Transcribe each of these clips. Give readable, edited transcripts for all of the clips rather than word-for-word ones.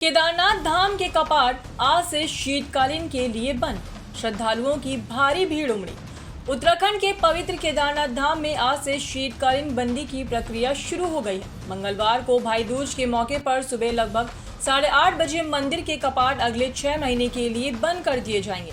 केदारनाथ धाम के कपाट आज से शीतकालीन के लिए बंद। श्रद्धालुओं की भारी भीड़ उमड़ी। उत्तराखंड के पवित्र केदारनाथ धाम में आज से शीतकालीन बंदी की प्रक्रिया शुरू हो गई है। मंगलवार को भाई दूज के मौके पर सुबह लगभग 8:30 बजे मंदिर के कपाट अगले 6 महीने के लिए बंद कर दिए जाएंगे।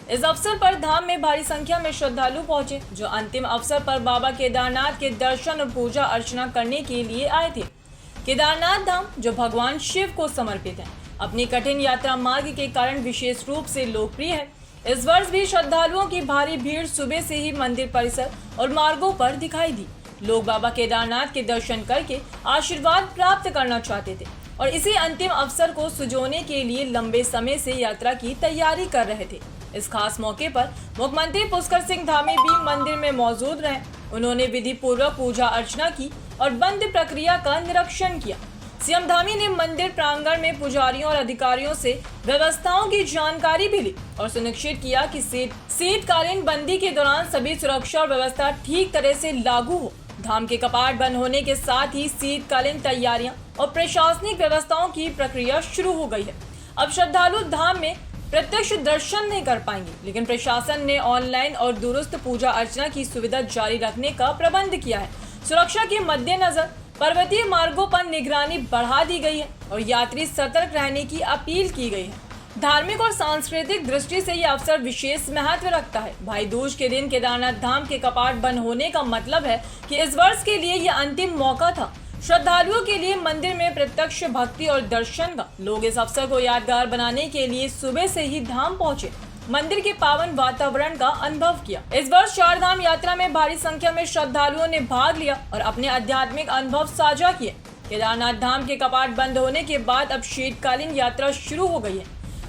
इस अवसर पर धाम में भारी संख्या में श्रद्धालु पहुंचे, जो अंतिम अवसर पर बाबा केदारनाथ के दर्शन और पूजा अर्चना करने के लिए आए थे। केदारनाथ धाम, जो भगवान शिव को समर्पित है, अपनी कठिन यात्रा मार्ग के कारण विशेष रूप से लोकप्रिय है। इस वर्ष भी श्रद्धालुओं की भारी भीड़ सुबह से ही मंदिर परिसर और मार्गों पर दिखाई दी। लोग बाबा केदारनाथ के दर्शन करके आशीर्वाद प्राप्त करना चाहते थे और इसी अंतिम अवसर को सुजोने के लिए लंबे समय से यात्रा की तैयारी कर रहे थे। इस खास मौके पर मुख्यमंत्री पुष्कर सिंह धामी भी मंदिर में मौजूद रहे। उन्होंने विधि पूर्वक पूजा अर्चना की और बंद प्रक्रिया का निरीक्षण किया। सीएम धामी ने मंदिर प्रांगण में पुजारियों और अधिकारियों से व्यवस्थाओं की जानकारी भी ली और सुनिश्चित किया कि शीतकालीन बंदी के दौरान सभी सुरक्षा और व्यवस्था ठीक तरह से लागू हो। धाम के कपाट बंद होने के साथ ही शीतकालीन तैयारियां और प्रशासनिक व्यवस्थाओं की प्रक्रिया शुरू हो गई है। अब श्रद्धालु धाम में प्रत्यक्ष दर्शन नहीं कर पाएंगे, लेकिन प्रशासन ने ऑनलाइन और दूरस्थ पूजा अर्चना की सुविधा जारी रखने का प्रबंध किया है। सुरक्षा के मद्देनजर पर्वतीय मार्गों पर निगरानी बढ़ा दी गई है और यात्री सतर्क रहने की अपील की गई है। धार्मिक और सांस्कृतिक दृष्टि से यह अवसर विशेष महत्व रखता है। भाई दूज के दिन केदारनाथ धाम के कपाट बंद होने का मतलब है कि इस वर्ष के लिए यह अंतिम मौका था श्रद्धालुओं के लिए मंदिर में प्रत्यक्ष भक्ति और दर्शन का। लोग इस अवसर को यादगार बनाने के लिए सुबह से ही धाम पहुंचे, मंदिर के पावन वातावरण का अनुभव किया। इस वर्ष 4 धाम यात्रा में भारी संख्या में श्रद्धालुओं ने भाग लिया और अपने आध्यात्मिक अनुभव साझा किए। केदारनाथ धाम के कपाट बंद होने के बाद अब शीतकालीन यात्रा शुरू हो गई है।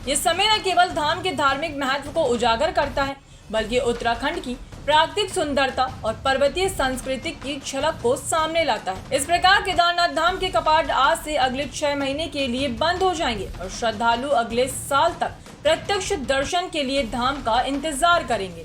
ये समय न केवल धाम के धार्मिक महत्व को उजागर करता है, बल्कि उत्तराखंड की प्राकृतिक सुंदरता और पर्वतीय संस्कृति की झलक को सामने लाता है। इस प्रकार केदारनाथ धाम के कपाट आज से अगले 6 महीने के लिए बंद हो जाएंगे और श्रद्धालु अगले साल तक प्रत्यक्ष दर्शन के लिए धाम का इंतजार करेंगे।